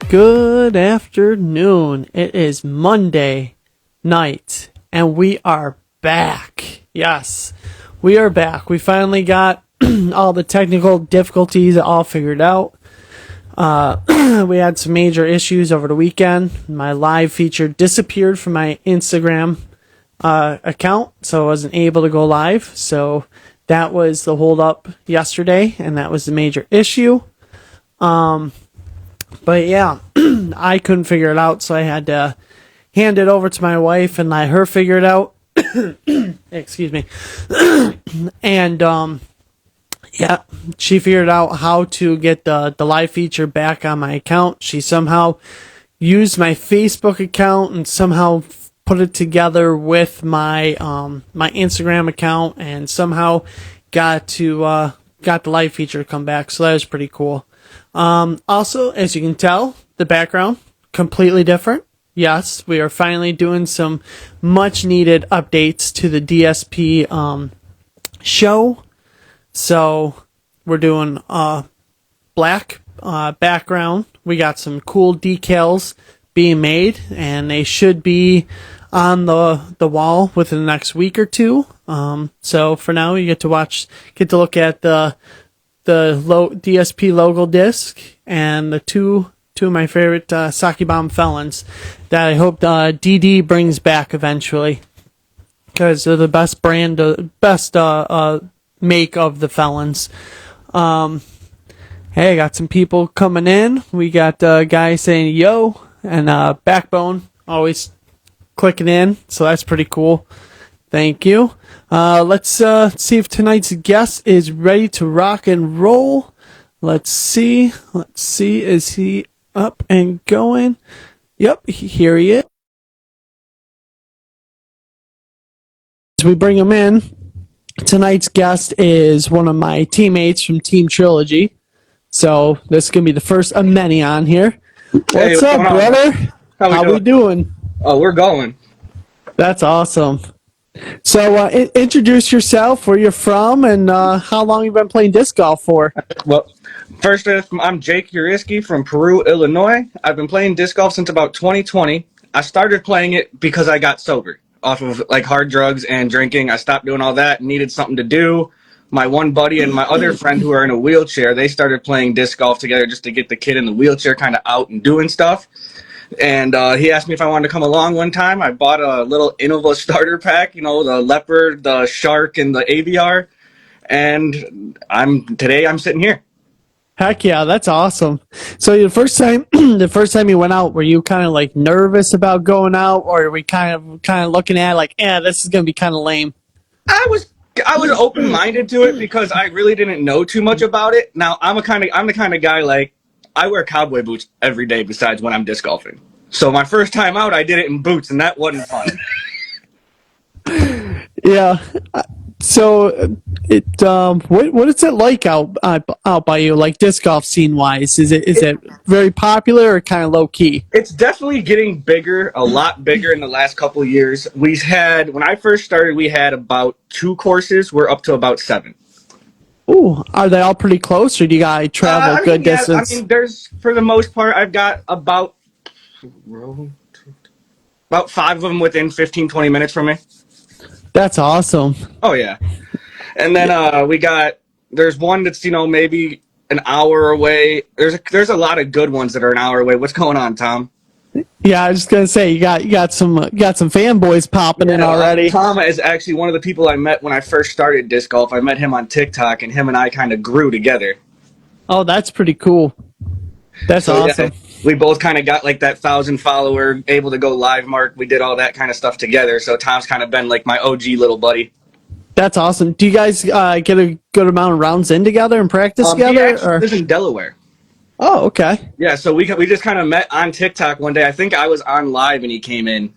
Good afternoon. It is Monday night, and we are back. Yes, we are back. We finally got all the technical difficulties all figured out. We had some major issues over the weekend. My live feature disappeared from my Instagram account, so I wasn't able to go live. So that was the hold up yesterday, and that was the major issue. But yeah, I couldn't figure it out, so I had to hand it over to my wife and let her figure it out. Excuse me. And yeah, she figured out how to get the live feature back on my account. She somehow used my Facebook account and somehow put it together with my my Instagram account, and somehow got the live feature to come back. So that was pretty cool. Also, as you can tell, the background completely different. Yes, we are finally doing some much needed updates to the DSP show. So we're doing black background. We got some cool decals being made, and they should be on the wall within the next week or two. So for now, you get to look at the DSP logo disc and the two of my favorite Sake Bomb felons that I hope DD brings back eventually, because they're the best brand, best make of the felons. Hey, I got some people coming in. We got a guy saying yo, and Backbone always clicking in, so that's pretty cool. Thank you. Let's see if tonight's guest is ready to rock and roll. Let's see. Is he up and going? Yep, here he is. As we bring him in, tonight's guest is one of my teammates from Team Trilogy. So this is going to be the first of many on here. Hey, what's up, brother? How we doing? Oh, we're going. That's awesome. So introduce yourself, where you're from, and how long you've been playing disc golf for. Well, first, I'm Jake Yeruski from Peru, Illinois. I've been playing disc golf since about 2020. I started playing it because I got sober off of like hard drugs and drinking. I stopped doing all that, needed something to do. My one buddy and my other friend who are in a wheelchair, they started playing disc golf together just to get the kid in the wheelchair kind of out and doing stuff. And he asked me if I wanted to come along one time. I bought a little Innova starter pack, you know, the leopard, the shark, and the AVR. And today I'm sitting here. Heck yeah, that's awesome. So the first time you went out, were you kind of like nervous about going out, or were we kind of looking at it like, this is gonna be kind of lame? I was open-minded to it because I really didn't know too much about it. Now I'm the kind of guy, like, I wear cowboy boots every day besides when I'm disc golfing. So my first time out, I did it in boots, and that wasn't fun. Yeah. So what is it like out by you, like disc golf scene wise? Is it very popular or kind of low key? It's definitely getting bigger, a lot bigger in the last couple of years. When I first started, we had about 2 courses. We're up to about 7. Ooh, are they all pretty close, or do you guys travel good distance? I mean, for the most part, I've got about 5 of them within 15, 20 minutes from me. That's awesome. Oh, yeah. And then there's one that's, maybe an hour away. There's a lot of good ones that are an hour away. What's going on, Tom? Yeah, I was just gonna say you got some fanboys popping in already. Tom is actually one of the people I met when I first started disc golf. I met him on TikTok, and him and I kind of grew together. Oh, that's pretty cool. That's awesome. Yeah, we both kind of got like that 1,000 follower, able to go live mark. We did all that kind of stuff together. So Tom's kind of been like my OG little buddy. That's awesome. Do you guys get a good amount of rounds in together and practice together? He actually lives in Delaware. Oh, okay. Yeah, so we just kind of met on TikTok one day. I think I was on live and he came in,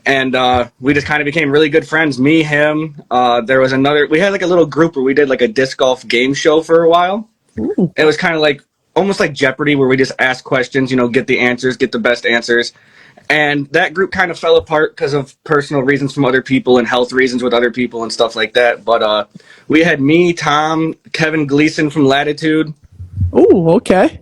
and we just kind of became really good friends. Me, him. There was we had like a little group where we did like a disc golf game show for a while. Ooh. It was kind of like almost like Jeopardy, where we just ask questions, get the answers, get the best answers. And that group kind of fell apart because of personal reasons from other people and health reasons with other people and stuff like that. But we had me, Tom, Kevin Gleason from Latitude. Oh, okay.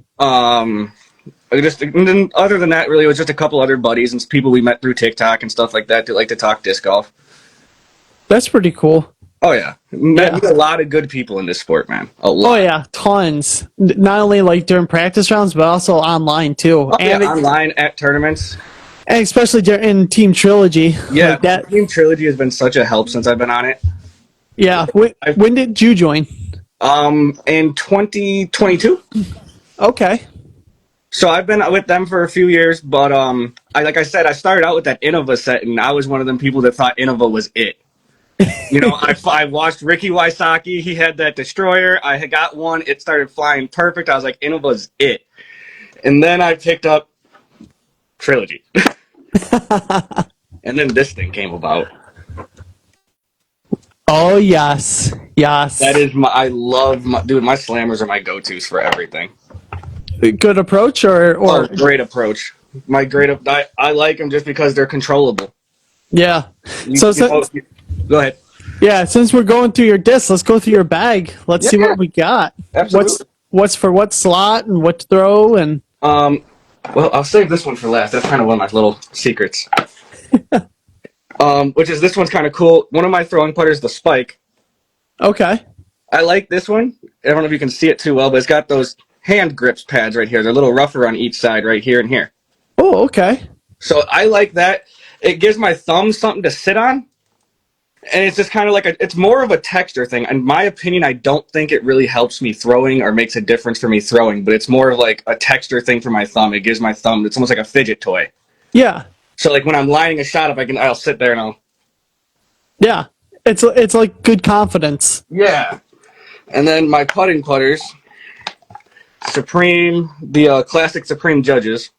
Just and then other than that, really, it was just a couple other buddies and people we met through TikTok and stuff like that like to talk disc golf. That's pretty cool. Oh yeah, met a lot of good people in this sport, man. A lot. Oh yeah, tons. Not only like during practice rounds, but also online too. Oh, and online at tournaments. And especially in Team Trilogy. Yeah, like that. Team Trilogy has been such a help since I've been on it. Yeah. When did you join? In 2022. Okay. So I've been with them for a few years, but like I said, I started out with that Innova set, and I was one of them people that thought Innova was it. I watched Ricky Wysocki. He had that Destroyer. I had got one. It started flying perfect. I was like, Innova's it. And then I picked up Trilogy. And then this thing came about. Oh, yes. Yes. That is my slammers are my go-tos for everything. Good approach or great approach. I like them just because they're controllable. Yeah. Go ahead. Yeah, since we're going through your disc, let's go through your bag. Let's see what we got. Absolutely. What's for what slot and what to throw and well, I'll save this one for last. That's kind of one of my little secrets. Which is this one's kind of cool. One of my throwing putters, the Spike. Okay. I like this one. I don't know if you can see it too well, but it's got those hand grips pads right here. They're a little rougher on each side right here and here. Oh, okay. So I like that. It gives my thumb something to sit on. And it's just kind of like it's more of a texture thing. In my opinion, I don't think it really helps me throwing or makes a difference for me throwing, but it's more of like a texture thing for my thumb. It gives my thumb, it's almost like a fidget toy. Yeah. So like when I'm lining a shot up, I'll sit there and I'll. Yeah. It's like good confidence. Yeah. And then my putting putters, Supreme, the classic Supreme Judges.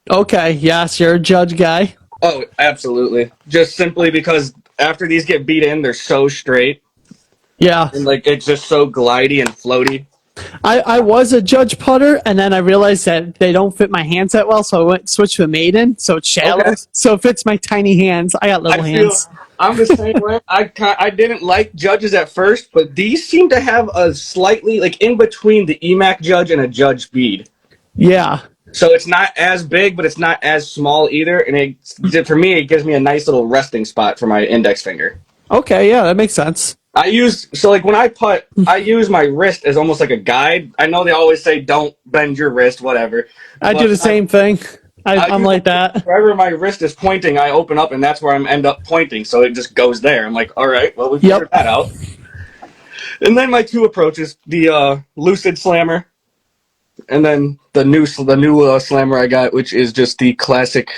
Okay. Yes, you're a judge guy. Oh, absolutely. Just simply because after these get beat in, they're so straight. Yeah. And like it's just so glidey and floaty. I was a judge putter, and then I realized that they don't fit my hands that well, so I switched to a maiden, so it's shallow. Okay. So it fits my tiny hands. I got little hands. I'm the same way. I didn't like judges at first, but these seem to have a slightly, like in between the EMAC judge and a judge bead. Yeah. So it's not as big, but it's not as small either, and for me, it gives me a nice little resting spot for my index finger. Okay, yeah, that makes sense. When I putt, I use my wrist as almost like a guide. I know they always say don't bend your wrist, whatever. I do the same thing. I'm like that. Wherever my wrist is pointing, I open up, and that's where I end up pointing, so it just goes there. I'm like, all right, well, we figured that out. And then my two approaches, the Lucid Slammer, and then the new Slammer I got, which is just the classic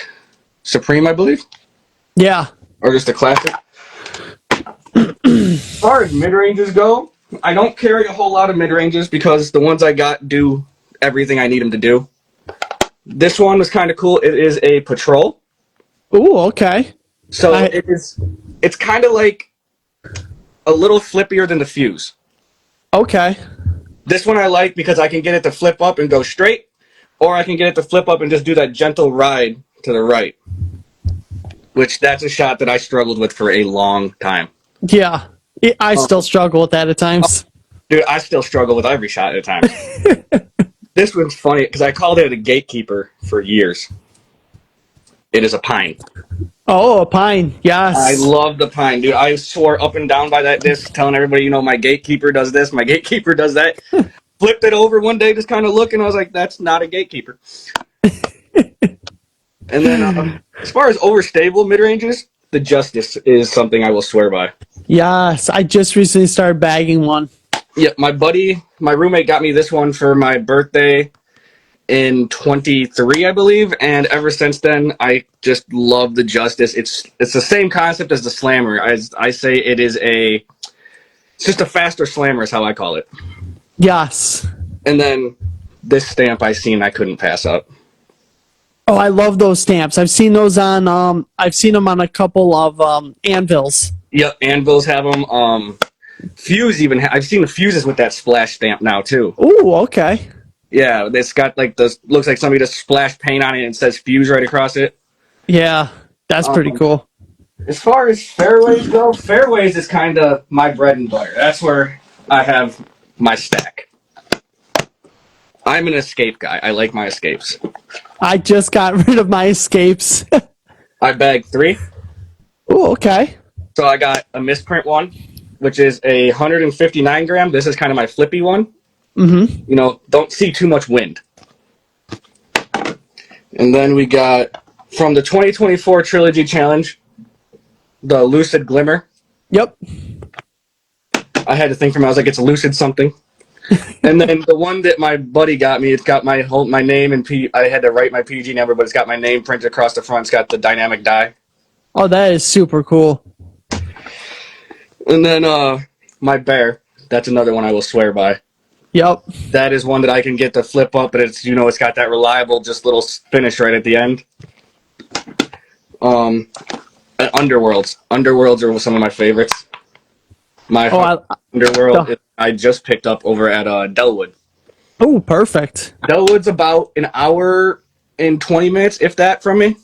Supreme, I believe. Yeah. Or just the classic. As far as mid-ranges go, I don't carry a whole lot of mid-ranges because the ones I got do everything I need them to do. This one was kind of cool. It is a Patrol. Ooh, okay. So it's kind of like a little flippier than the Fuse. Okay. This one I like because I can get it to flip up and go straight, or I can get it to flip up and just do that gentle ride to the right. Which that's a shot that I struggled with for a long time. Yeah. I still struggle with that at times. Dude, I still struggle with every shot at times. This one's funny because I called it a gatekeeper for years. It is a pine. Oh, a pine. Yes. I love the pine, dude. I swore up and down by that disc, telling everybody, my gatekeeper does this, my gatekeeper does that. Flipped it over one day, just kind of looking. I was like, that's not a gatekeeper. And then as far as overstable mid-ranges, the Justice is something I will swear by. Yes, I just recently started bagging one. Yeah, my roommate got me this one for my birthday in 23, I believe, and ever since then, I just love the Justice. It's the same concept as the Slammer. As I say, it's just a faster Slammer is how I call it. Yes. And then this stamp I couldn't pass up. Oh, I love those stamps. I've seen those on I've seen them on a couple of anvils. Yep, anvils have them. Fuse even I've seen the Fuses with that splash stamp now too. Ooh, okay. Yeah, it's got like looks like somebody just splashed paint on it and it says Fuse right across it. Yeah, that's pretty cool. As far as fairways go, fairways is kind of my bread and butter. That's where I have my stack. I'm an escape guy. I like my escapes. I just got rid of my escapes. I bagged 3. Oh, okay. So I got a misprint one, which is a 159 gram. This is kind of my flippy one. Mm-hmm. You know, don't see too much wind. And then we got from the 2024 Trilogy Challenge, the Lucid Glimmer. Yep. I had to think for me. I was like, it's a Lucid something. And then the one that my buddy got me, it's got my name and I had to write my PG number, but it's got my name printed across the front. It's got the dynamic die. Oh, that is super cool. And then my bear. That's another one I will swear by. Yep. That is one that I can get to flip up, but it's it's got that reliable just little finish right at the end. Underworlds. Underworlds are some of my favorites. Underworld I just picked up over at Delwood. Oh, perfect. Delwood's about an hour and 20 minutes, if that, from me.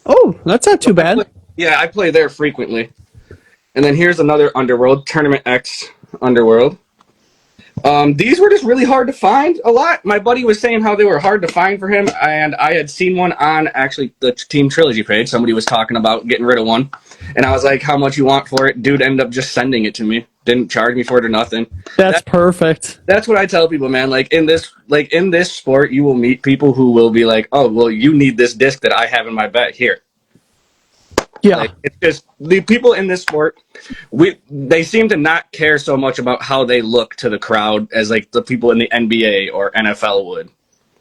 Oh, that's not too bad. I play there frequently. And then here's another Underworld, Tournament X Underworld. These were just really hard to find a lot. My buddy was saying how they were hard to find for him, and I had seen one on actually the Team Trilogy page. Somebody was talking about getting rid of one, and I was like, how much you want for it? Dude ended up just sending it to me. Didn't charge me for it or nothing. That's perfect. That's what I tell people, man. Like in this sport, you will meet people who will be like, oh, well, you need this disc that I have in my bet here. Yeah. Like, it's just the people in this sport, they seem to not care so much about how they look to the crowd as like the people in the NBA or NFL would.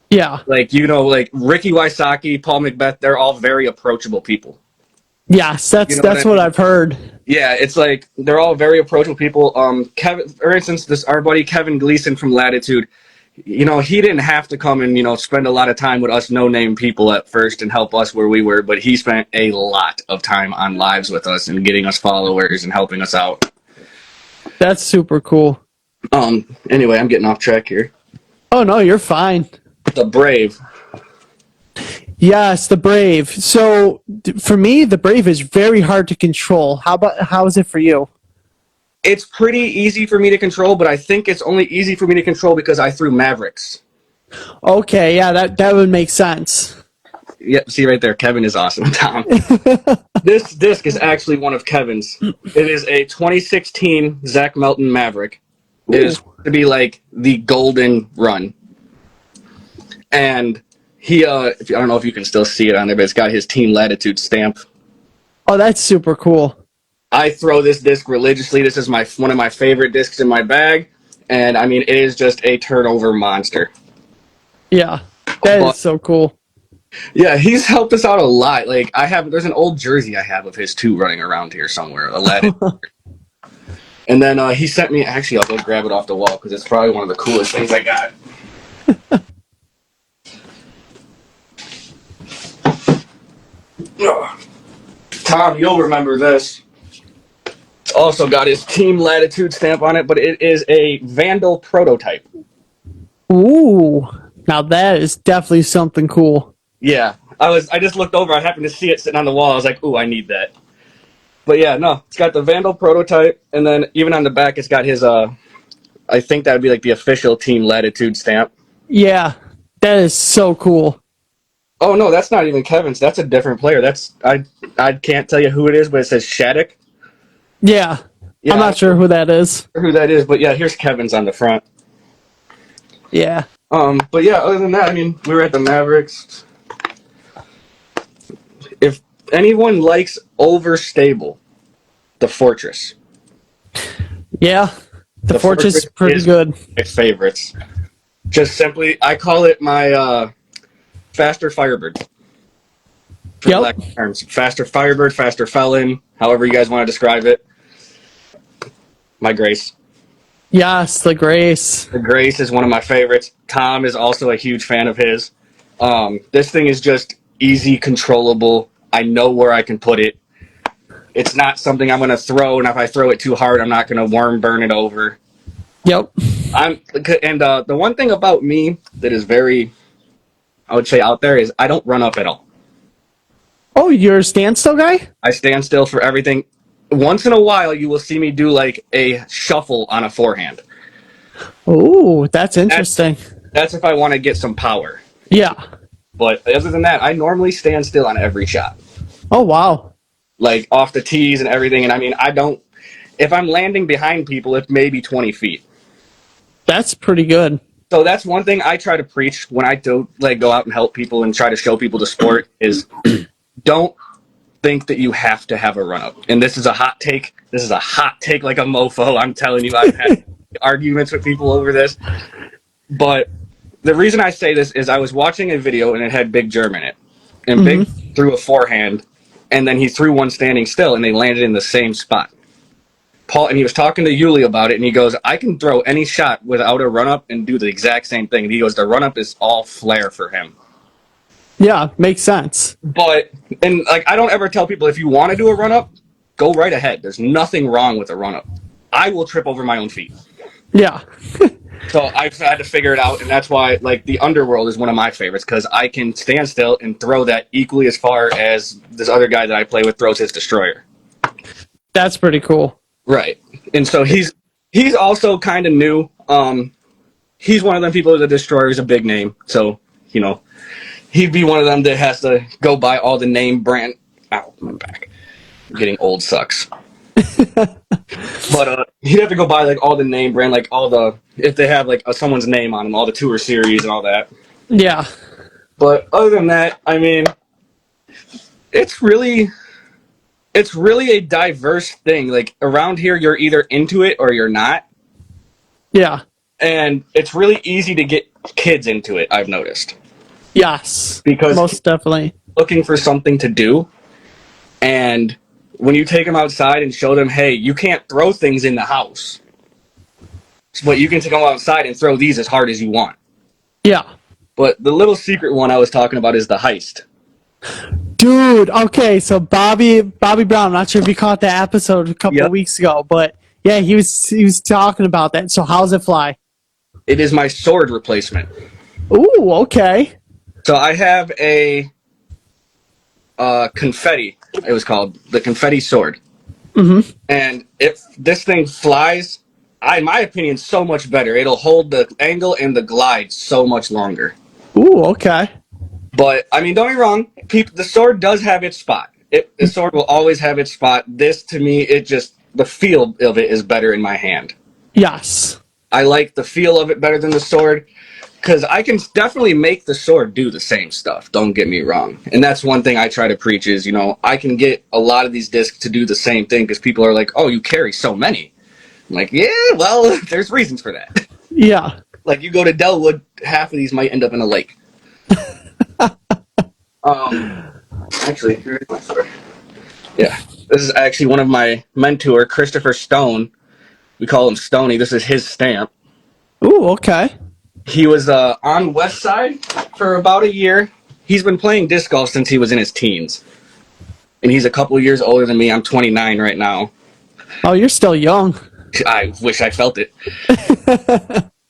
Yeah. Like, like Ricky Wysocki, Paul Macbeth, they're all very approachable people. Yes, that's what I've heard. Yeah, it's like they're all very approachable people. Kevin, for instance, our buddy Kevin Gleason from Latitude, he didn't have to come and spend a lot of time with us no-name people at first and help us where we were, but he spent a lot of time on lives with us and getting us followers and helping us out. That's super cool. Anyway, I'm getting off track here. Oh no, you're fine. The Brave. Yes, the Brave. So for me, the Brave is very hard to control. How is it for you? It's pretty easy for me to control, but I think it's only easy for me to control because I threw Mavericks. Okay, yeah, that would make sense. Yep, see right there, Kevin is awesome, Tom. This disc is actually one of Kevin's. It is a 2016 Zach Melton Maverick. It is to be like the golden run. And he, I don't know if you can still see it on there, but it's got his Team Latitude stamp. Oh, that's super cool. I throw this disc religiously. This is one of my favorite discs in my bag. And, I mean, it is just a turnover monster. Yeah, that is so cool. Yeah, he's helped us out a lot. Like, there's an old jersey I have of his, too, running around here somewhere. A Latitude. And then he sent me, actually, I'll go grab it off the wall because it's probably one of the coolest things I got. Tom, you'll remember this. It's also got his Team Latitude stamp on it, but it is a Vandal prototype. Ooh, now that is definitely something cool. Yeah, I just looked over. I happened to see it sitting on the wall. I was like, ooh, I need that. But yeah, no, it's got the Vandal prototype, and then even on the back, it's got his, I think that would be like the official Team Latitude stamp. Yeah, that is so cool. Oh, no, that's not even Kevin's. That's a different player. I can't tell you who it is, but it says Shattuck. Yeah, I'm not sure who that is. Who that is, but yeah, here's Kevin's on the front. Yeah. But yeah, other than that, I mean, we were at the Mavericks. If anyone likes overstable, the Fortress. Yeah, the Fortress is pretty good. My favorites. Just simply, I call it my faster Firebird. For lack of terms. Faster Firebird, faster Felon, however you guys want to describe it. My Grace. Yes, the Grace. The Grace is one of my favorites. Tom is also a huge fan of his. This thing is just easy, controllable. I know where I can put it. It's not something I'm going to throw, and if I throw it too hard, I'm not going to worm burn it over. Yep. The one thing about me that is very, I would say, out there is I don't run up at all. Oh, you're a standstill guy? I stand still for everything. Once in a while, you will see me do like a shuffle on a forehand. Oh, that's interesting. That's if I want to get some power. Yeah. But other than that, I normally stand still on every shot. Oh, wow. Like off the tees and everything. And I mean, I don't, if I'm landing behind people, it's maybe 20 feet. That's pretty good. So that's one thing I try to preach when I do like go out and help people and try to show people the sport is don't think that you have to have a run up. And this is a hot take. This is a hot take like a mofo. I'm telling you, I've had arguments with people over this. But the reason I say this is I was watching a video and it had Big Germ in it. And Big threw a forehand and then he threw one standing still and they landed in the same spot. Paul, and he was talking to Yuli about it, and he goes, I can throw any shot without a run-up and do the exact same thing. And he goes, the run-up is all flair for him. Yeah, makes sense. But, and like, I don't ever tell people, if you want to do a run-up, go right ahead. There's nothing wrong with a run-up. I will trip over my own feet. Yeah. So I've had to figure it out, and that's why, like, the Underworld is one of my favorites, because I can stand still and throw that equally as far as this other guy that I play with throws his Destroyer. That's pretty cool. Right. And so he's also kind of new. He's one of them people that Destroyer is a big name. So, you know, he'd be one of them that has to go buy all the name brand. Ow, my back. Getting old sucks. But he'd have to go buy like all the name brand, like all the, if they have like someone's name on them, all the tour series and all that. Yeah. But other than that, I mean, it's really a diverse thing. Like around here, you're either into it or you're not. Yeah. And it's really easy to get kids into it, I've noticed. Yes. Because most definitely looking for something to do. And when you take them outside and show them, hey, you can't throw things in the house, but you can take them outside and throw these as hard as you want. Yeah. But the little secret one I was talking about is the heist. Dude, okay, so Bobby Brown, I'm not sure if you caught that episode a couple of weeks ago, but yeah, he was talking about that. So how's it fly? It is my sword replacement. Ooh, okay. So I have a confetti, it was called, the confetti sword. Mm-hmm. And if this thing flies, in my opinion, so much better. It'll hold the angle and the glide so much longer. Ooh, okay. But, I mean, don't get me wrong, the sword does have its spot. The sword will always have its spot. This, to me, the feel of it is better in my hand. Yes. I like the feel of it better than the sword, because I can definitely make the sword do the same stuff, don't get me wrong. And that's one thing I try to preach is, you know, I can get a lot of these discs to do the same thing, because people are like, oh, you carry so many. I'm like, yeah, well, there's reasons for that. Yeah. Like, you go to Delwood, half of these might end up in a lake. Actually, here's my sword. Yeah, this is actually one of my mentor, Christopher Stone. We call him Stoney. This is his stamp. Ooh, okay. He was on West Side for about a year. He's been playing disc golf since he was in his teens. And he's a couple years older than me. I'm 29 right now. Oh, you're still young. I wish I felt it.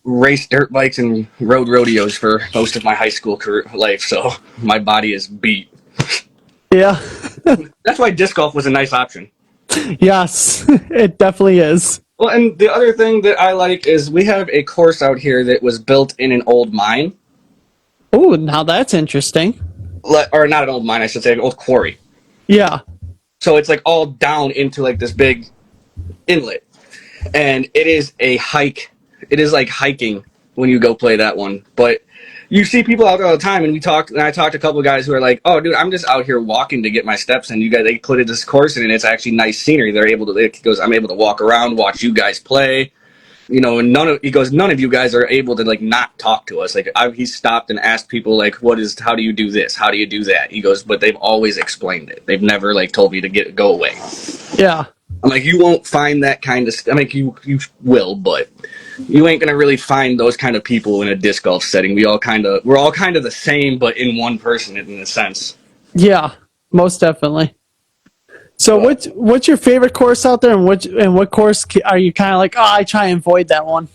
Raced dirt bikes and rode rodeos for most of my high school career life, so my body is beat. Yeah. That's why disc golf was a nice option. Yes, it definitely is. Well, and the other thing that I like is we have a course out here that was built in an old mine. Oh, now that's interesting. Or not an old mine, I should say, an old quarry. Yeah. So it's like all down into like this big inlet. And it is a hike. It is like hiking when you go play that one. But you see people out there all the time, and I talked to a couple of guys who are like, oh, dude, I'm just out here walking to get my steps, and they put this course in, and it's actually nice scenery. He goes, I'm able to walk around, watch you guys play. You know, and none of you guys are able to like not talk to us. Like he stopped and asked people like, how do you do this? How do you do that? He goes, but they've always explained it. They've never like told me to go away. Yeah. I'm like, you won't find that kind of I mean, you will, but you ain't gonna really find those kind of people in a disc golf setting. We're all kind of the same, but in one person in a sense. Yeah, most definitely. So what's your favorite course out there, and what course are you kind of like, oh, I try and avoid that one?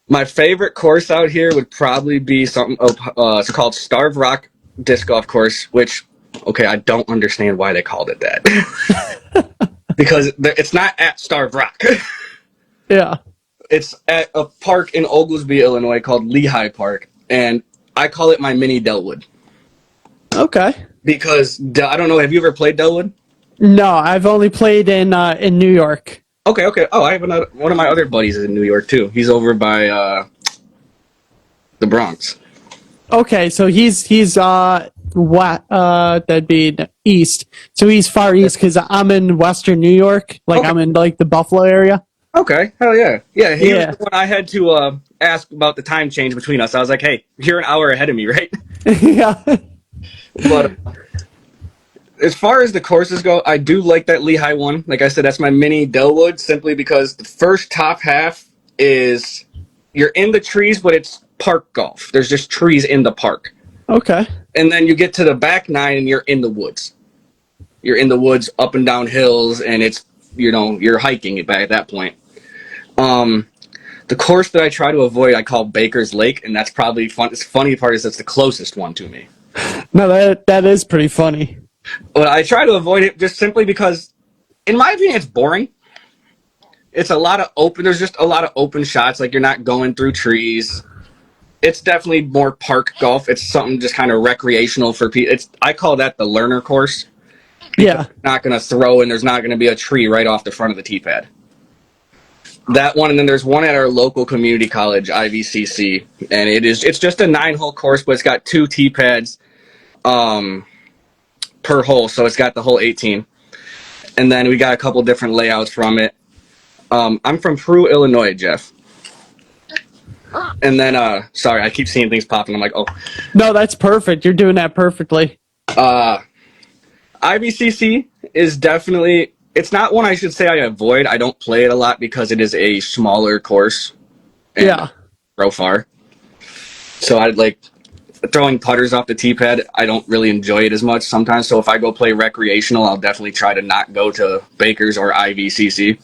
My favorite course out here would probably be something. It's called Starved Rock Disc Golf Course, which, okay, I don't understand why they called it that. Because it's not at Starved Rock. Yeah. It's at a park in Oglesby, Illinois called Lehigh Park. and I call it my mini Delwood. Okay. Because I don't know, have you ever played Delwood? No, I've only played in New York. Okay, okay. Oh, I have one of my other buddies is in New York too. He's over by the Bronx. Okay, so he's what that'd be east. So he's far east because I'm in Western New York. Like Okay. I'm in like the Buffalo area. Okay, hell yeah. Yeah, he was Yeah. the one I had to ask about the time change between us. I was like, hey, you're an hour ahead of me, right? Yeah. But as far as the courses go, I do like that Lehigh one. Like I said, that's my mini Delwood, simply because the first top half is you're in the trees, but it's park golf. There's just trees in the park. Okay. And then you get to the back nine and you're in the woods. You're in the woods up and down hills, and it's, you're hiking it back at that point. The course that I try to avoid, I call Baker's Lake, and that's probably fun. The funny part is that's the closest one to me. No, that is pretty funny. But I try to avoid it just simply because, in my opinion, it's boring. It's a lot of open. There's just a lot of open shots. Like, you're not going through trees. It's definitely more park golf. It's something just kind of recreational for people. I call that the learner course. Yeah. Not going to throw, and there's not going to be a tree right off the front of the tee pad. That one, and then there's one at our local community college, IVCC, and it's just a 9-hole course, but it's got 2 tee pads per hole, so it's got the whole 18. And then we got a couple different layouts from it. I'm from Peru, Illinois, Jeff. And then, sorry, I keep seeing things popping. I'm like, oh. No, that's perfect. You're doing that perfectly. IVCC is definitely, it's not one I should say I avoid. I don't play it a lot because it is a smaller course. And Yeah. throw far. So I'd like throwing putters off the tee pad. I don't really enjoy it as much sometimes. So if I go play recreational, I'll definitely try to not go to Baker's or IVCC.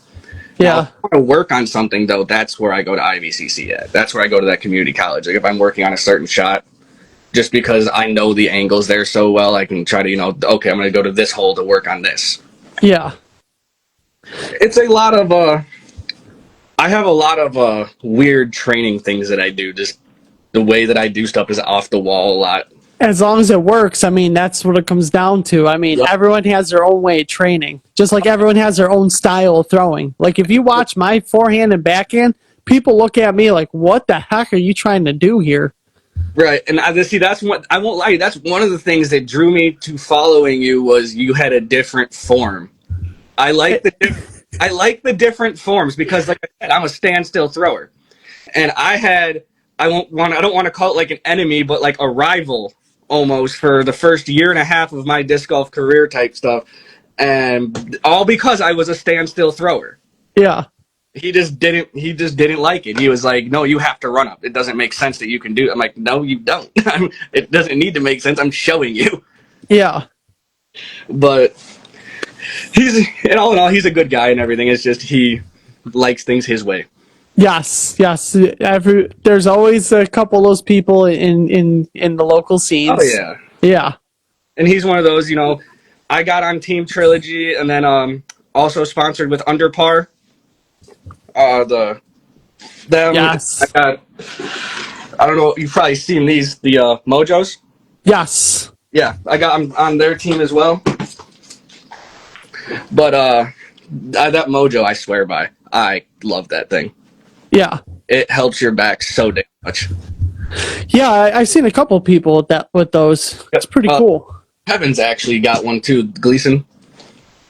Yeah. Now, if I want to work on something, though, that's where I go to IVCC at. That's where I go to that community college. Like, if I'm working on a certain shot, just because I know the angles there so well, I can try to, okay, I'm going to go to this hole to work on this. Yeah. It's a lot of, I have a lot of weird training things that I do. Just the way that I do stuff is off the wall a lot. As long as it works, I mean, that's what it comes down to. I mean, everyone has their own way of training, just like everyone has their own style of throwing. Like, if you watch my forehand and backhand, people look at me like, what the heck are you trying to do here? Right, and see, that's what, I won't lie, that's one of the things that drew me to following you, was you had a different form. I like the different forms because, like I said, I'm a standstill thrower, and I don't want to call it like an enemy, but like a rival almost for the first year and a half of my disc golf career type stuff, and all because I was a standstill thrower. Yeah. He just didn't like it. He was like, no, you have to run up. It doesn't make sense that you can do it. I'm like, no, you don't. It doesn't need to make sense. I'm showing you. Yeah. But in all, he's a good guy and everything. It's just he likes things his way. Yes. There's always a couple of those people in the local scenes. Oh, yeah. Yeah. And he's one of those, I got on Team Trilogy, and then also sponsored with Underpar. Yes. I don't know, you've probably seen these, the Mojos. Yes. Yeah, I'm on their team as well. But that Mojo, I swear by. I love that thing. Yeah. It helps your back so damn much. Yeah, I've seen a couple people with those. It's pretty cool. Heaven's actually got one too, Gleason.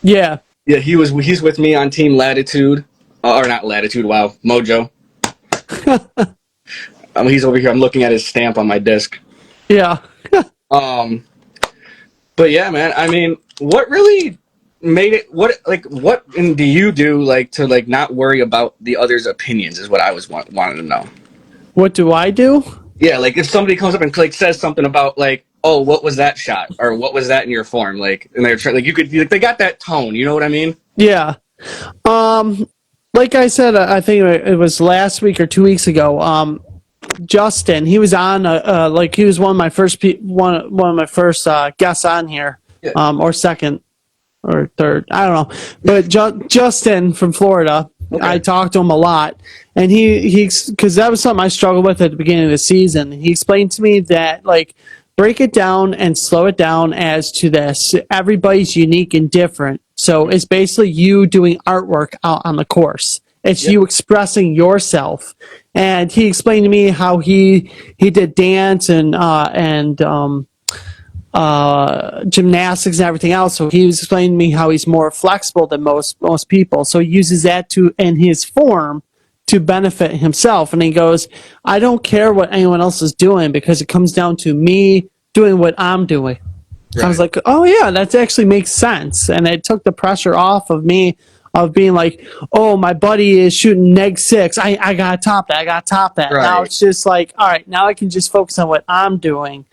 Yeah. Yeah, he's with me on Team Latitude. Or not Latitude, wow, Mojo. He's over here. I'm looking at his stamp on my disc. Yeah. But yeah, man, I mean, what really made it, what do you do, like, to, like, not worry about the other's opinions is what I was wanting to know. What do I do? Yeah, like, if somebody comes up and, like, says something about, like, oh, what was that shot? Or what was that in your form? Like, and they're trying, like, they got that tone, you know what I mean? Yeah. Like I said, I think it was last week or 2 weeks ago. Justin, he was on, he was one of my first guests on here, or second or third, I don't know. But Justin from Florida, I talked to him a lot, and he because that was something I struggled with at the beginning of the season. He explained to me that like break it down and slow it down as to this. Everybody's unique and different, so it's basically you doing artwork out on the course. It's you expressing yourself. And he explained to me how he did dance and gymnastics and everything else. So he was explaining to me how he's more flexible than most people. So he uses that to in his form to benefit himself. And he goes, I don't care what anyone else is doing because it comes down to me doing what I'm doing. Right. I was like, oh yeah, that actually makes sense. And it took the pressure off of me of being like, oh, my buddy is shooting -6. I gotta top that. I gotta top that. Right. Now it's just like, all right, now I can just focus on what I'm doing.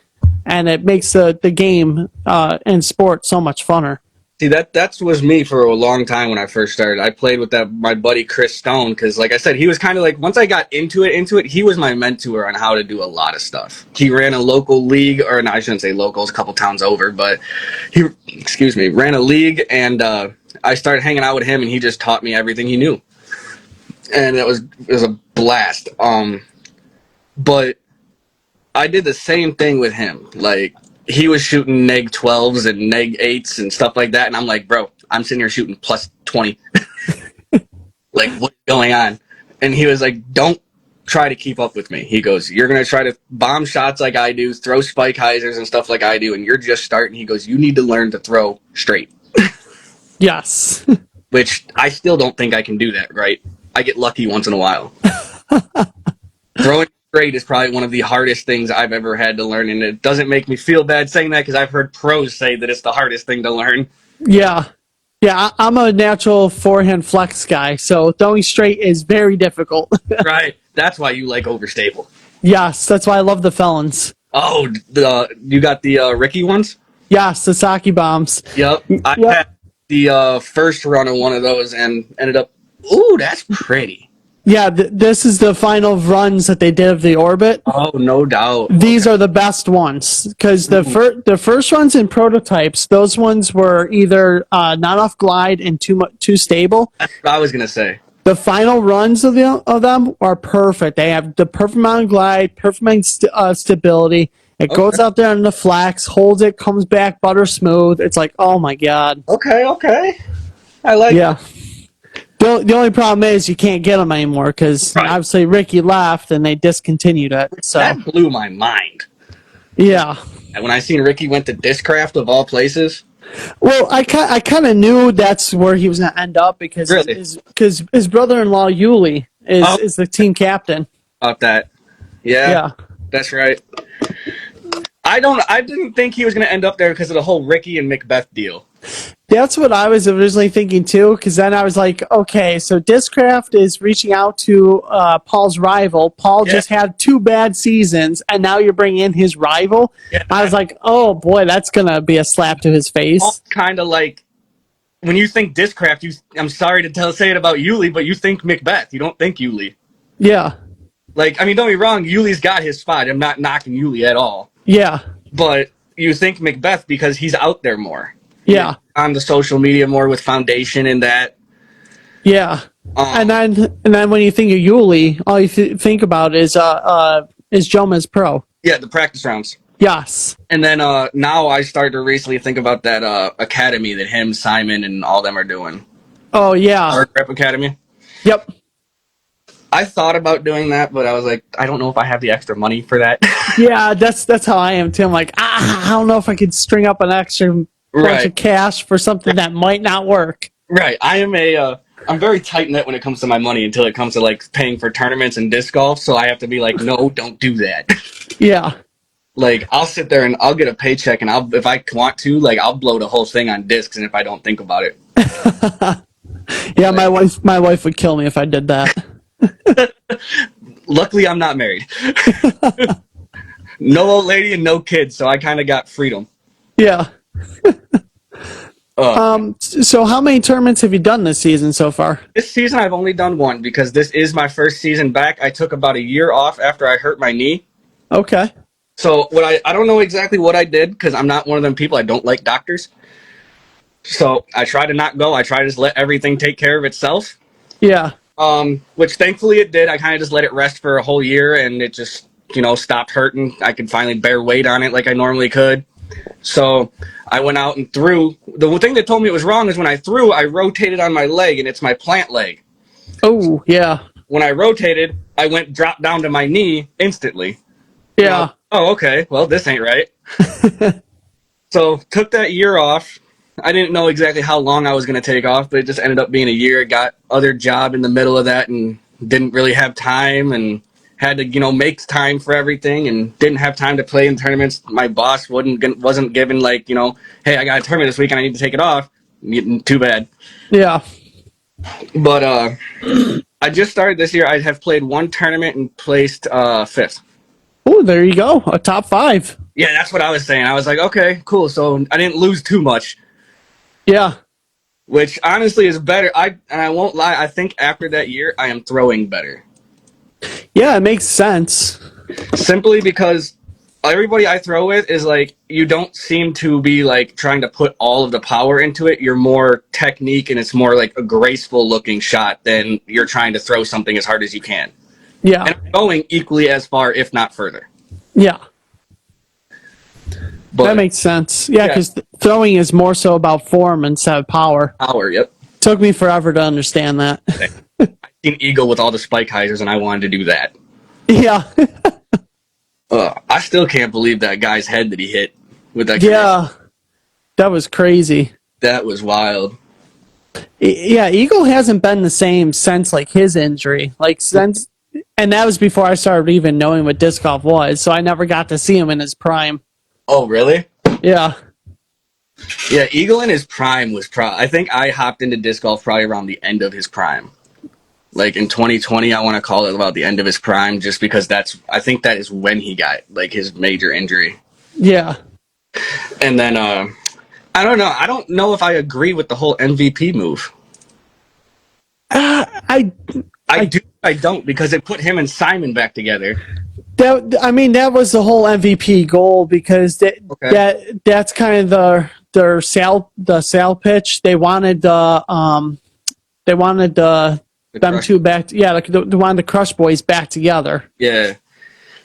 And it makes the game and sport so much funner. See, that was me for a long time when I first started. I played with my buddy Chris Stone because, like I said, he was kind of like, once I got into it, he was my mentor on how to do a lot of stuff. He ran a local league, or no, I shouldn't say local, it's a couple towns over, but he, ran a league, and I started hanging out with him, and he just taught me everything he knew. And it was a blast. But I did the same thing with him. Like, he was shooting -12s and -8s and stuff like that, and I'm like, bro, I'm sitting here shooting +20. Like, what's going on? And he was like, don't try to keep up with me. He goes, you're going to try to bomb shots like I do, throw spike hyzers and stuff like I do, and you're just starting. He goes, you need to learn to throw straight. Yes. Which I still don't think I can do that, right? I get lucky once in a while. Throwing straight is probably one of the hardest things I've ever had to learn, and it doesn't make me feel bad saying that because I've heard pros say that it's the hardest thing to learn. Yeah. Yeah, I'm a natural forehand flex guy, so throwing straight is very difficult. Right. That's why you like overstable. Yes, that's why I love the felons. Oh, you got the Ricky ones? Yes, the Saki bombs. Yep. I had the first run of one of those and ended up, ooh, that's pretty. Yeah, this is the final runs that they did of the orbit. Oh, no doubt. These are the best ones because the first ones in prototypes, those ones were either not enough glide and too stable. That's what I was gonna say. The final runs of them are perfect. They have the perfect amount of glide, perfect amount of stability. It goes out there on the flex, holds it, comes back butter smooth. It's like, oh my god. Okay. I like. Yeah. The only problem is you can't get them anymore because obviously Ricky left and they discontinued it. So that blew my mind. Yeah. And when I seen Ricky went to Discraft of all places. Well, I kind of knew that's where he was going to end up because his brother-in-law Yuli is the team captain. About that, yeah, that's right. I didn't think he was going to end up there because of the whole Ricky and Macbeth deal. That's what I was originally thinking too, because then I was like, okay, so Discraft is reaching out to Paul's rival. Paul just had 2 bad seasons, and now you're bringing in his rival. Yeah. I was like, oh boy, that's gonna be a slap to his face. Kind of like when you think Discraft, I'm sorry to say it about Yuli, but you think Macbeth. You don't think Yuli. Yeah. Like, I mean, don't be wrong. Yuli's got his spot. I'm not knocking Yuli at all. Yeah. But you think Macbeth because he's out there more. Yeah. On the social media more with Foundation and that. Yeah. And then when you think of Yuli, all you think about is Joma's Pro. Yeah, the practice rounds. Yes. And then now I started to recently think about that academy that him, Simon, and all them are doing. Oh, yeah. Art Prep Academy. Yep. I thought about doing that, but I was like, I don't know if I have the extra money for that. Yeah, that's how I am too. I'm like, I don't know if I could string up an extra bunch of cash for something that might not work. Right. I'm very tight-knit when it comes to my money until it comes to like paying for tournaments and disc golf, so I have to be like, no, don't do that. Yeah. Like, I'll sit there and I'll get a paycheck and if I want to, like, I'll blow the whole thing on discs and if I don't think about it. Yeah, my wife would kill me if I did that. Luckily, I'm not married. No old lady and no kids, so I kind of got freedom. Yeah. So how many tournaments have you done this season so far? This season I've only done one because this is my first season back. I took about a year off after I hurt my knee. Okay. So I don't know exactly what I did because I'm not one of them people. I don't like doctors. So I try to not go. I try to just let everything take care of itself. Yeah. Which thankfully it did. I kind of just let it rest for a whole year, and it just, stopped hurting. I could finally bear weight on it like I normally could. So I went out and threw. The thing that told me it was wrong is when I threw, I rotated on my leg, and it's my plant leg. Oh, yeah. When I rotated, I dropped down to my knee instantly. Yeah. Oh, okay. Well, this ain't right. So took that year off. I didn't know exactly how long I was going to take off, but it just ended up being a year. Got other job in the middle of that and didn't really have time and had to, make time for everything and didn't have time to play in tournaments. My boss wasn't given like, hey, I got a tournament this week and I need to take it off. Too bad. Yeah. But I just started this year. I have played one tournament and placed fifth. Oh, there you go. A top 5. Yeah, that's what I was saying. I was like, okay, cool. So I didn't lose too much. Yeah. Which honestly is better. I won't lie. I think after that year, I am throwing better. Yeah, it makes sense. Simply because everybody I throw with is like, you don't seem to be like trying to put all of the power into it. You're more technique and it's more like a graceful looking shot than you're trying to throw something as hard as you can. Yeah. And I'm going equally as far, if not further. Yeah. But that makes sense. Yeah, because throwing is more so about form instead of power. Power, yep. Took me forever to understand that. I've seen Eagle with all the spike hyzers, and I wanted to do that. Yeah. I still can't believe that guy's head that he hit with that. Yeah. That was crazy. That was wild. Yeah, Eagle hasn't been the same since like his injury. And that was before I started even knowing what disc golf was, so I never got to see him in his prime. Oh, really? Yeah. Yeah, Eagle in his prime was I think I hopped into disc golf probably around the end of his prime. Like in 2020, I want to call it about the end of his prime just because I think that is when he got like his major injury. Yeah. And then, I don't know. I don't know if I agree with the whole MVP move. I don't, because it put him and Simon back together. That was the whole MVP goal because that's kind of their sale pitch. They wanted them two back. They wanted the Crush Boys back together. Yeah.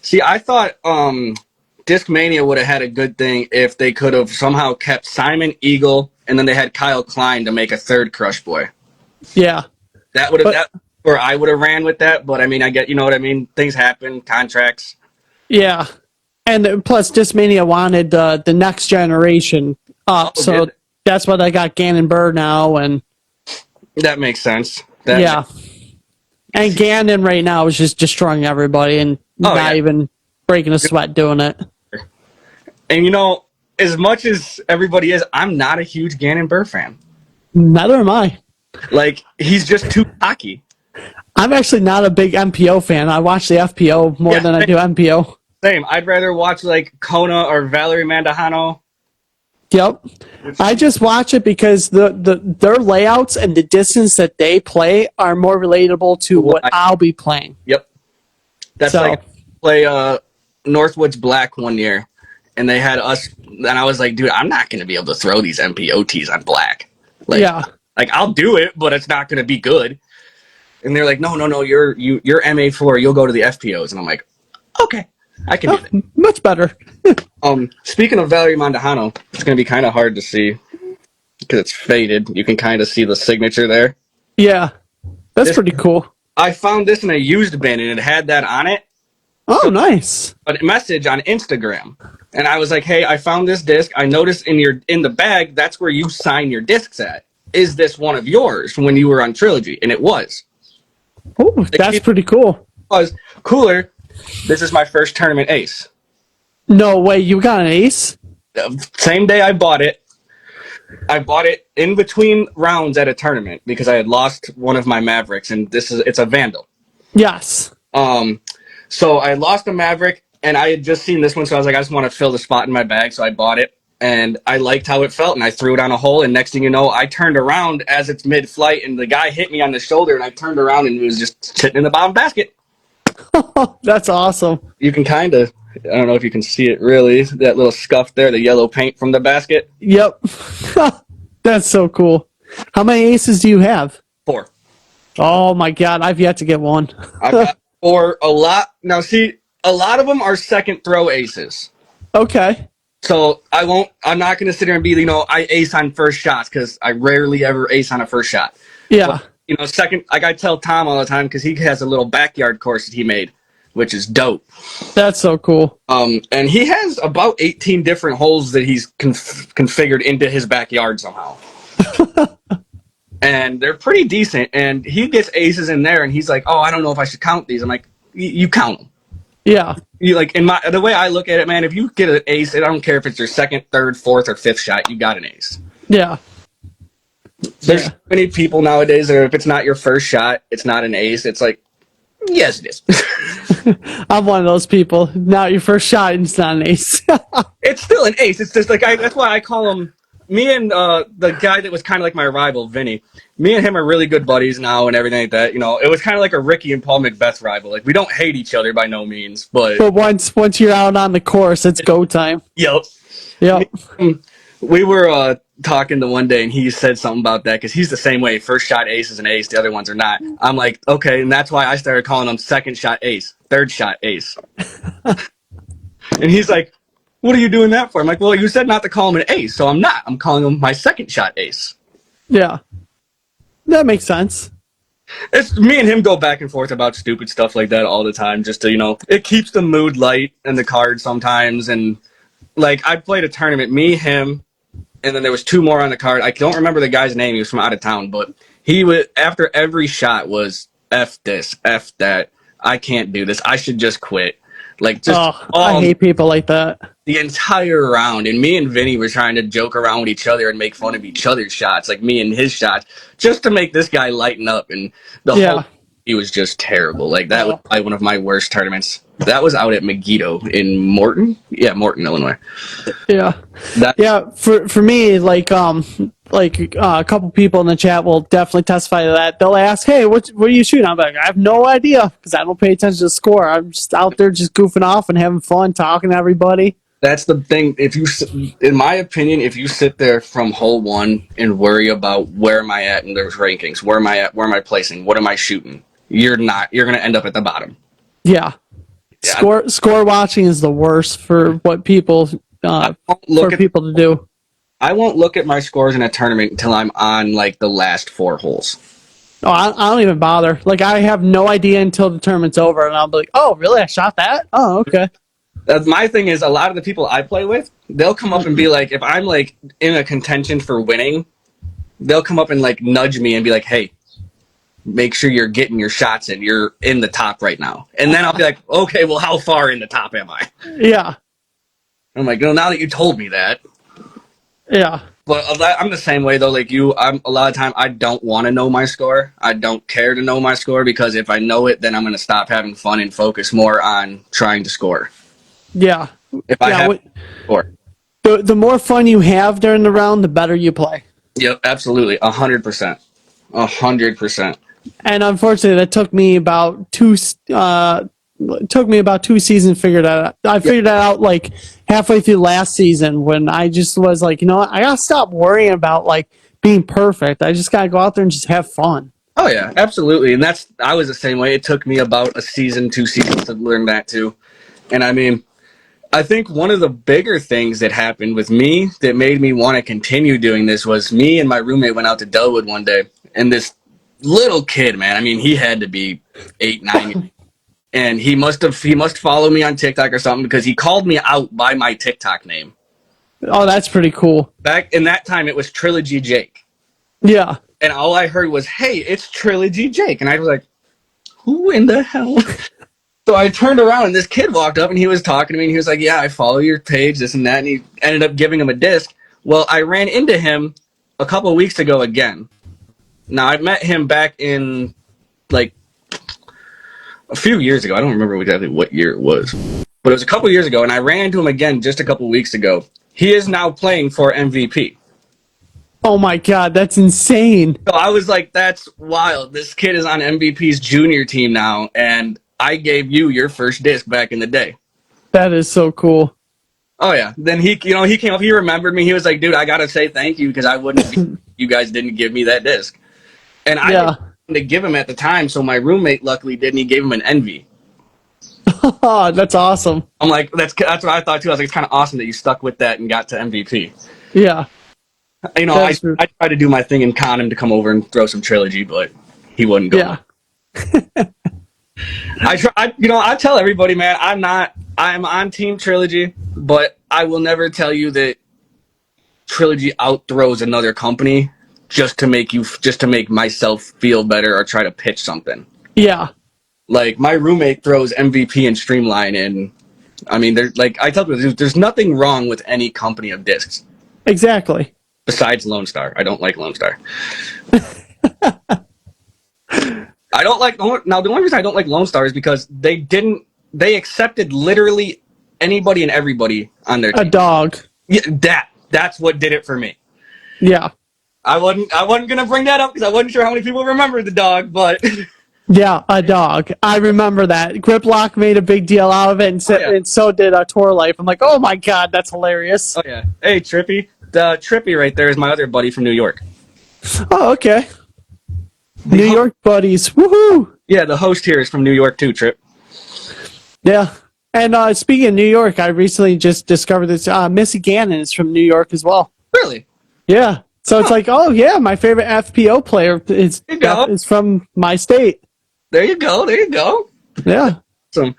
See, I thought Discmania would have had a good thing if they could have somehow kept Simon, Eagle, and then they had Kyle Klein to make a third Crush Boy. Yeah. That would have or I would have ran with that, but I mean, I get, you know what I mean? Things happen, contracts. Yeah. And plus, Discmania wanted the next generation up, so that's why they got Gannon Burr now. And that makes sense. And Gannon right now is just destroying everybody and not even breaking a sweat doing it. And as much as everybody is, I'm not a huge Gannon Burr fan. Neither am I. Like, he's just too cocky. I'm actually not a big MPO fan. I watch the FPO more than I do MPO. Same. I'd rather watch like Kona or Valerie Mandajano. Yep. I just watch it because their layouts and the distance that they play are more relatable to what I'll be playing. Yep. That's like play Northwoods Black one year, and they had us, and I was like, dude, I'm not going to be able to throw these MPOTs on Black. Like, I'll do it, but it's not going to be good. And they're like, no, you're MA4, you'll go to the FPOs. And I'm like, okay, I can do that. Much better. Speaking of Valerie Mandajano, it's going to be kind of hard to see because it's faded. You can kind of see the signature there. Yeah, that's pretty cool. I found this in a used bin, and it had that on it. Oh, nice. A message on Instagram. And I was like, hey, I found this disc. I noticed in the bag, that's where you sign your discs at. Is this one of yours when you were on Trilogy? And it was. Oh, that's pretty cool. Was cooler. This is my first tournament ace. No way, you got an ace? Same day I bought it. I bought it in between rounds at a tournament because I had lost one of my Mavericks, and it's a Vandal. Yes. So I lost a Maverick, and I had just seen this one, so I was like, I just want to fill the spot in my bag, so I bought it. And I liked how it felt, and I threw it on a hole, and next thing you know, I turned around as it's mid-flight, and the guy hit me on the shoulder, and I turned around, and it was just sitting in the bottom basket. That's awesome. You can kind of, I don't know if you can see it really, that little scuff there, the yellow paint from the basket. Yep. That's so cool. How many aces do you have? 4. Oh my God, I've yet to get one. I've got for a lot. Now, see, a lot of them are second throw aces. Okay. So I'm not going to sit here and be, I ace on first shots because I rarely ever ace on a first shot. Yeah. But, second, like I tell Tom all the time because he has a little backyard course that he made, which is dope. That's so cool. And he has about 18 different holes that he's configured into his backyard somehow. And they're pretty decent. And he gets aces in there, and he's like, "Oh, I don't know if I should count these." I'm like, "You count them." Yeah. You like the way I look at it, man. If you get an ace, I don't care if it's your second, third, fourth, or fifth shot. You got an ace. Yeah. There's so many people nowadays that if it's not your first shot, it's not an ace. It's like, yes, it is. I'm one of those people. Not your first shot, and it's not an ace. It's still an ace. It's just like that's why I call him. Me and the guy that was kind of like my rival, Vinny. Me and him are really good buddies now and everything like that. It was kind of like a Ricky and Paul Macbeth rival. Like we don't hate each other by no means, but once you're out on the course, it's go time. Yep. We were talking the one day, and he said something about that because he's the same way. First shot ace is an ace, the other ones are not. I'm like, okay, and that's why I started calling him second shot ace, third shot ace. And he's like, what are you doing that for? I'm like, well, you said not to call him an ace, so I'm not. I'm calling him my second shot ace. Yeah. That makes sense. It's me and him go back and forth about stupid stuff like that all the time, just to, it keeps the mood light and the card sometimes. And like I played a tournament, me, him, and then there was two more on the card. I don't remember the guy's name. He was from out of town, but he would, after every shot was F this, F that. I can't do this. I should just quit. Like I hate people like that. The entire round, and me and Vinny were trying to joke around with each other and make fun of each other's shots, like me and his shots, just to make this guy lighten up. And he was just terrible. Like that was probably one of my worst tournaments. That was out at Megiddo in Morton, Illinois. Yeah, For me, a couple people in the chat will definitely testify to that. They'll ask, "Hey, what are you shooting?" I'm like, "I have no idea because I don't pay attention to the score. I'm just out there just goofing off and having fun, talking to everybody." That's the thing. In my opinion, if you sit there from hole one and worry about where am I at in those rankings, where am I at, where am I placing, what am I shooting, you're going to end up at the bottom. Yeah. Score watching is the worst for what people people to do. I won't look at my scores in a tournament until I'm on like the last four holes. Oh, I don't even bother. Like I have no idea until the tournament's over, and I'll be like, "Oh, really? I shot that? Oh, okay." My thing is, a lot of the people I play with, they'll come up and be like, if I'm like in a contention for winning, they'll come up and like nudge me and be like, "Hey, make sure you're getting your shots in. You're in the top right now." And then I'll be like, "Okay, well, how far in the top am I?" Yeah. I'm like, "No, now that you told me that." Yeah. But I'm the same way though. Like you, a lot of time I don't want to know my score. I don't care to know my score because if I know it, then I'm going to stop having fun and focus more on trying to score. Yeah. If I have score. The more fun you have during the round, the better you play. Yep, absolutely, 100%, 100%. And unfortunately, that took me about two seasons to figure that out. I figured that out like halfway through last season when I just was like, I gotta stop worrying about like being perfect. I just gotta go out there and just have fun. Oh yeah, absolutely. And I was the same way. It took me about a season, 2 seasons to learn that too. And I mean, I think one of the bigger things that happened with me that made me want to continue doing this was me and my roommate went out to Delwood one day, and this little kid, man, I mean, he had to be 8, 9, and he must follow me on TikTok or something because he called me out by my TikTok name. Oh, that's pretty cool. Back in that time, it was Trilogy Jake. Yeah. And all I heard was, "Hey, it's Trilogy Jake," and I was like, "Who in the hell?" So I turned around and this kid walked up and he was talking to me and he was like, "Yeah, I follow your page, this and that." And he ended up giving him a disc. Well, I ran into him a couple of weeks ago again. Now, I met him back in like a few years ago. I don't remember exactly what year it was, but it was a couple of years ago. And I ran into him again just a couple of weeks ago. He is now playing for MVP. Oh my God, that's insane. So I was like, that's wild. This kid is on MVP's junior team now. And I gave you your first disc back in the day. That is so cool. Oh yeah. Then he came up, he remembered me. He was like, "Dude, I got to say thank you because I wouldn't you guys didn't give me that disc." And I to give him at the time, so my roommate luckily did, and he gave him an envy. Oh, that's awesome. I'm like, that's what I thought too. I was like, it's kind of awesome that you stuck with that and got to MVP. Yeah, You know, I tried to do my thing and con him to come over and throw some trilogy, but he wouldn't go. Yeah. I tell everybody, man, I'm on Team Trilogy, but I will never tell you that Trilogy outthrows another company just to make myself feel better or try to pitch something. Yeah. Like, my roommate throws MVP and Streamline in. I mean, I tell people, there's nothing wrong with any company of discs. Exactly. Besides Lone Star. I don't like Lone Star. I don't like, now the only reason I don't like Lone Star is because they accepted literally anybody and everybody on their team. A dog. Yeah, that's what did it for me. Yeah. I wasn't gonna bring that up because I wasn't sure how many people remembered the dog, but Yeah, a dog. I remember that. Griplock made a big deal out of it, and so did Tour Life. I'm like, oh my god, that's hilarious. Oh yeah. Hey, Trippy. The Trippy right there is my other buddy from New York. Oh, okay. New York buddies. Woohoo! Yeah, the host here is from New York too, Trip. Yeah. And speaking of New York, I recently just discovered this. Missy Gannon is from New York as well. Really? Yeah. So it's like, oh yeah, my favorite FPO player is from my state. There you go. There you go. Yeah. Favorite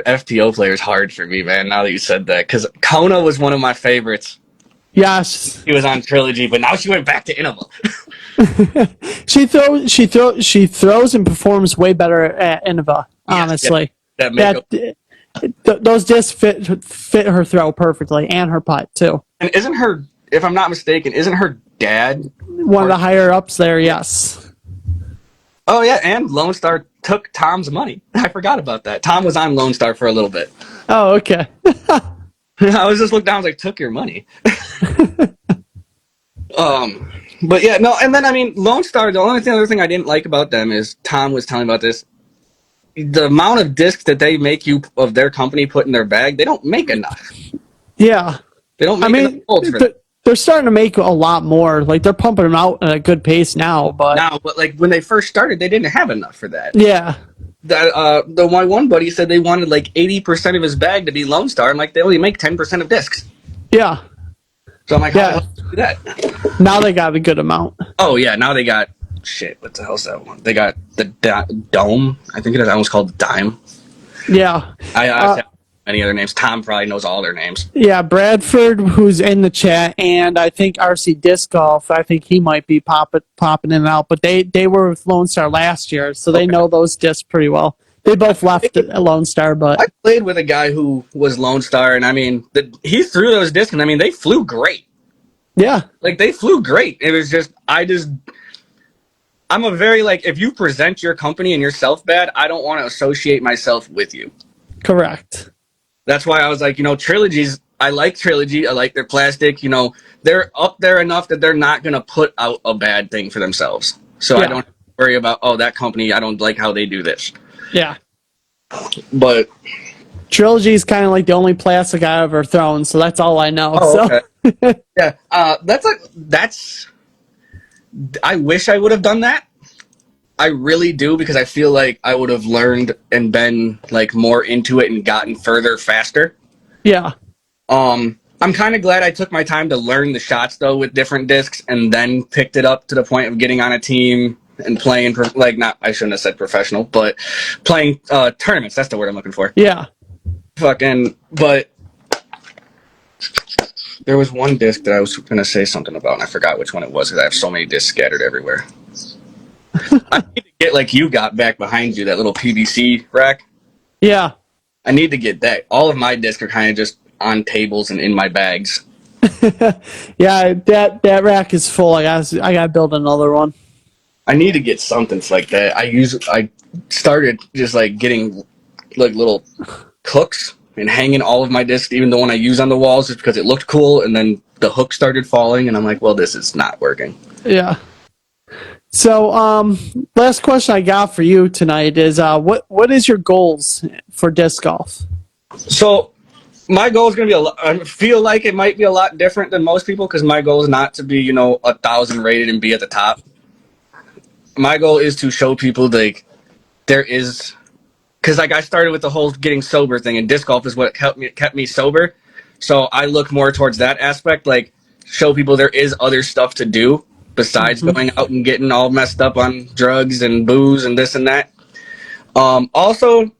FPO player is hard for me, man. Now that you said that, because Kona was one of my favorites. Yes. She was on Trilogy, but now she went back to Innova. She throws and performs way better at Innova. Honestly, those discs fit her throw perfectly, and her putt too. And isn't her, if I'm not mistaken, isn't her dad one of the higher ups there? Yes. Oh yeah, and Lone Star took Tom's money. I forgot about that. Tom was on Lone Star for a little bit. Oh, okay. I was just looking down, I was like, took your money. But yeah, no, and then I mean, Lone Star, the only other thing I didn't like about them is Tom was telling me about this. The amount of discs that they make you of their company put in their bag, they don't make enough. Yeah. They don't make enough molds for that. They're starting to make a lot more. Like, they're pumping them out at a good pace now, but like when they first started, they didn't have enough for that. Yeah. My one buddy said they wanted like 80% of his bag to be Lone Star, and like they only make 10% of discs. Yeah. So I'm like, how do you do that? Now they got a good amount. Oh yeah, now they got shit. What the hell's that one? They got the Dome. I think that one's called Dime. Yeah. I any other names? Tom probably knows all their names. Yeah, Bradford, who's in the chat, and I think RC Disc Golf. I think he might be popping in and out, but they were with Lone Star last year, so they know those discs pretty well. They both left Lone Star, but I played with a guy who was Lone Star, and I mean, he threw those discs, and I mean, they flew great. Yeah, like they flew great. It was just I'm a very if you present your company and yourself bad, I don't want to associate myself with you. Correct. That's why I was like, Trilogies, I like Trilogy. I like their plastic. They're up there enough that they're not going to put out a bad thing for themselves. So I don't worry about, that company, I don't like how they do this. Yeah. But Trilogy is kind of like the only plastic I've ever thrown, so that's all I know. Okay. Yeah. I wish I would have done that. I really do, because I feel like I would have learned and been more into it and gotten further faster. Yeah. I'm kind of glad I took my time to learn the shots though with different discs, and then picked it up to the point of getting on a team and playing I shouldn't have said professional, but playing tournaments. That's the word I'm looking for. Yeah. But there was one disc that I was going to say something about, and I forgot which one it was because I have so many discs scattered everywhere. I need to get you got back behind you, that little PVC rack. Yeah. I need to get that. All of my discs are kind of just on tables and in my bags. Yeah, that rack is full. I got to build another one. I need to get something like that. I started just getting little hooks and hanging all of my discs, even the one I use on the walls, just because it looked cool, and then the hook started falling, and I'm like, well, this is not working. Yeah. So, last question I got for you tonight is, what is your goals for disc golf? So, my goal is going to be I feel like it might be a lot different than most people, because my goal is not to be, 1,000 rated and be at the top. my goal is to show people like there is, because like I started with the whole getting sober thing, and disc golf is what kept me sober. So I look more towards that aspect, like show people there is other stuff to do besides going out and getting all messed up on drugs and booze and this and that. Also,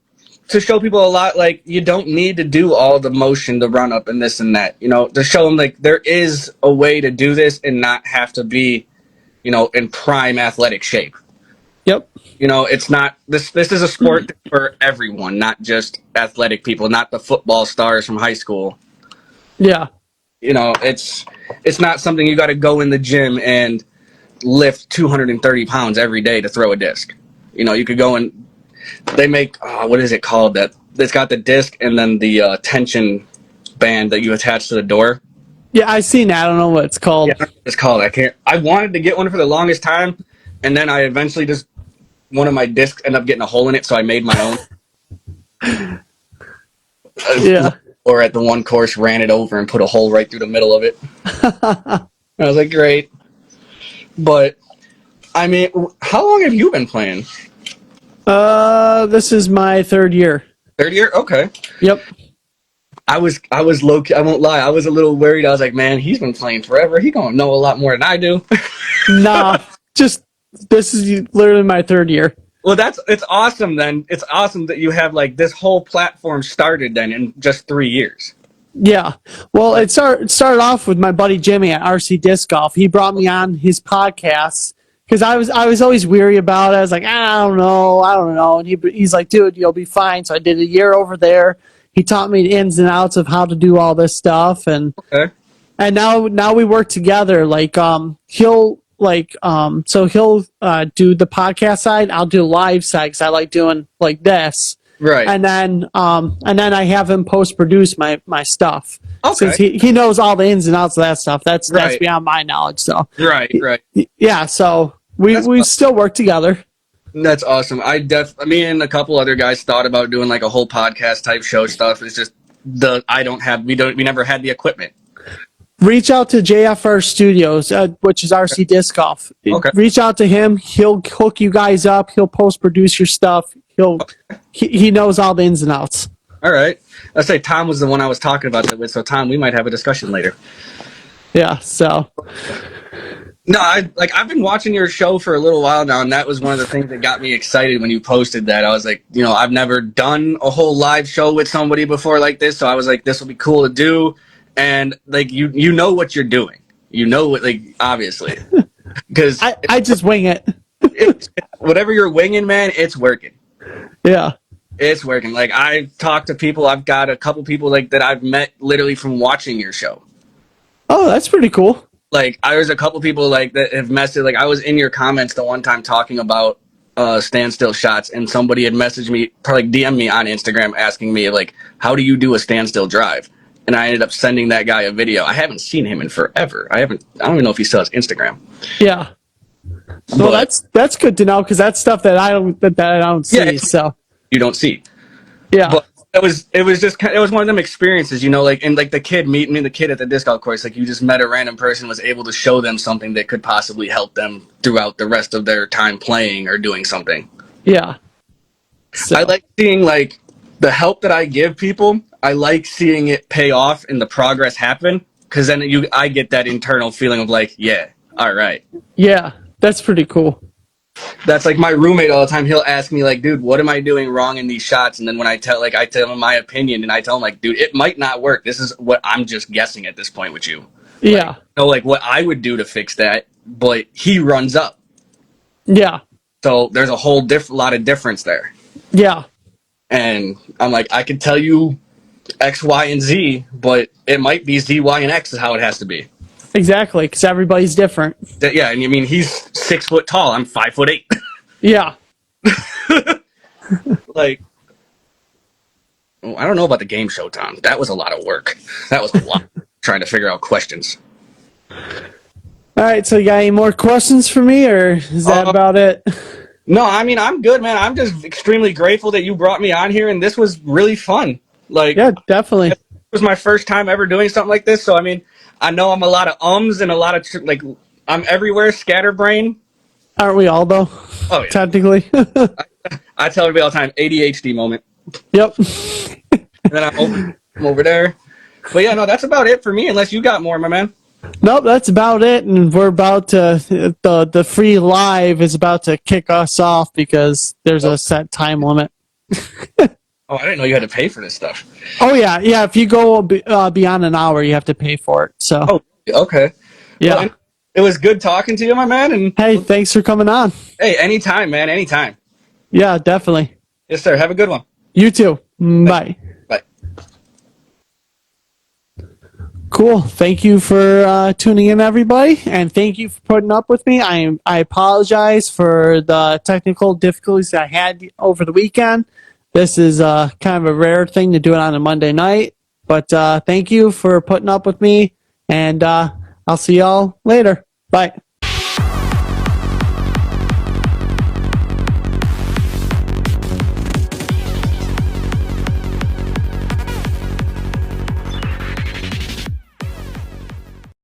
to show people a lot, like you don't need to do all the motion, the run up and this and that, you know, to show them like there is a way to do this and not have to be, you know, in prime athletic shape. Yep. You know, it's not this is a sport for everyone, not just athletic people, not the football stars from high school. Yeah. You know, it's not something you got to go in the gym and lift 230 pounds every day to throw a disc. You know, you could go and they make what is it called, that it's got the disc and then the tension band that you attach to the door. Yeah, I've seen that. I don't know what it's called. Yeah, it's called. I wanted to get one for the longest time, and then I eventually just one of my discs ended up getting a hole in it, so I made my own. Yeah. Or at the one course, ran it over and put a hole right through the middle of it. I was like, great. But I mean, how long have you been playing? This is my third year. Third year? Okay. Yep. I was low key, I won't lie, I was a little worried. I was like, man, he's been playing forever. He gonna know a lot more than I do. Nah, just this is literally my third year. Well, it's awesome then. It's awesome that you have like this whole platform started then in just 3 years. Yeah. Well, it started off with my buddy Jimmy at RC Disc Golf. He brought me on his podcast because I was always weary about it. I was like, I don't know. And he's like, dude, you'll be fine. So I did a year over there. He taught me the ins and outs of how to do all this stuff, and Okay. and now we work together. Like he'll do the podcast side. I'll do live side because I like doing like this. Right. And then I have him post produce my stuff. Okay. Since he knows all the ins and outs of that stuff. That's Right. beyond my knowledge. So Right. yeah. So we still work together. That's awesome. Me and a couple other guys thought about doing like a whole podcast type show stuff. It's just we never had the equipment. Reach out to JFR Studios, which is RC Disc Golf. Okay. Reach out to him. He'll hook you guys up. He'll post produce your stuff. He knows all the ins and outs. All right. Let's say Tom was the one I was talking about that with. So Tom, we might have a discussion later. Yeah. So. No, I've been watching your show for a little while now, and that was one of the things that got me excited when you posted that. I was like, you know, I've never done a whole live show with somebody before like this, so I was like, this will be cool to do. And like you know what you're doing, you know what, like, obviously, because I just wing it. whatever you're winging, man, it's working. Yeah, it's working. Like I've talked to people, I've got a couple people like that I've met literally from watching your show. Oh, that's pretty cool. Like there's a couple people like that have messaged. Like I was in your comments the one time talking about standstill shots, and somebody had messaged me, probably DM me on Instagram asking me like, how do you do a standstill drive? And I ended up sending that guy a video. I haven't seen him in forever. I don't even know if he still has Instagram. Yeah. Well, that's good to know, because that's stuff that I don't see. Yeah, so you don't see. Yeah. But it was one of them experiences, you know, like, and like the kid meeting me, the kid at the disc golf course, like you just met a random person, was able to show them something that could possibly help them throughout the rest of their time playing or doing something. Yeah. So. I like seeing like the help that I give people. I like seeing it pay off and the progress happen, because then I get that internal feeling of like, yeah, all right. Yeah, that's pretty cool. That's like my roommate all the time. He'll ask me like, dude, what am I doing wrong in these shots? And then when I tell him my opinion, and I tell him like, dude, it might not work. This is what I'm just guessing at this point with you. Yeah. Like, you know, like what I would do to fix that, but he runs up. Yeah. So there's a whole lot of difference there. Yeah. And I'm like, I could tell you X, Y, and Z, but it might be Z, Y, and X is how it has to be. Exactly, because everybody's different. Yeah, and I mean, he's 6 foot tall. I'm 5'8". Yeah. Like, I don't know about the game show, Tom. That was a lot of work. That was a lot trying to figure out questions. All right, so you got any more questions for me, or is that about it? No, I mean, I'm good, man. I'm just extremely grateful that you brought me on here, and this was really fun. Like, yeah, definitely. It was my first time ever doing something like this, so I mean, I know I'm a lot of ums and a lot of like I'm everywhere, scatterbrain, Aren't we all though? Oh yeah. Technically. I tell everybody all the time, ADHD moment. Yep. And then I'm over there. But yeah, no, that's about it for me. Unless you got more, my man. Nope, that's about it. And we're about to the free live is about to kick us off because there's a set time limit. Oh, I didn't know you had to pay for this stuff. Oh yeah. If you go beyond an hour, you have to pay for it. So. Oh, okay. Yeah. Well, it was good talking to you, my man. And hey, thanks for coming on. hey, anytime, man. Anytime. Yeah, definitely. Yes, sir. Have a good one. You too. Bye. Bye. Cool. Thank you for tuning in, everybody, and thank you for putting up with me. I apologize for the technical difficulties I had over the weekend. This is kind of a rare thing to do it on a Monday night, but thank you for putting up with me, and I'll see y'all later. Bye.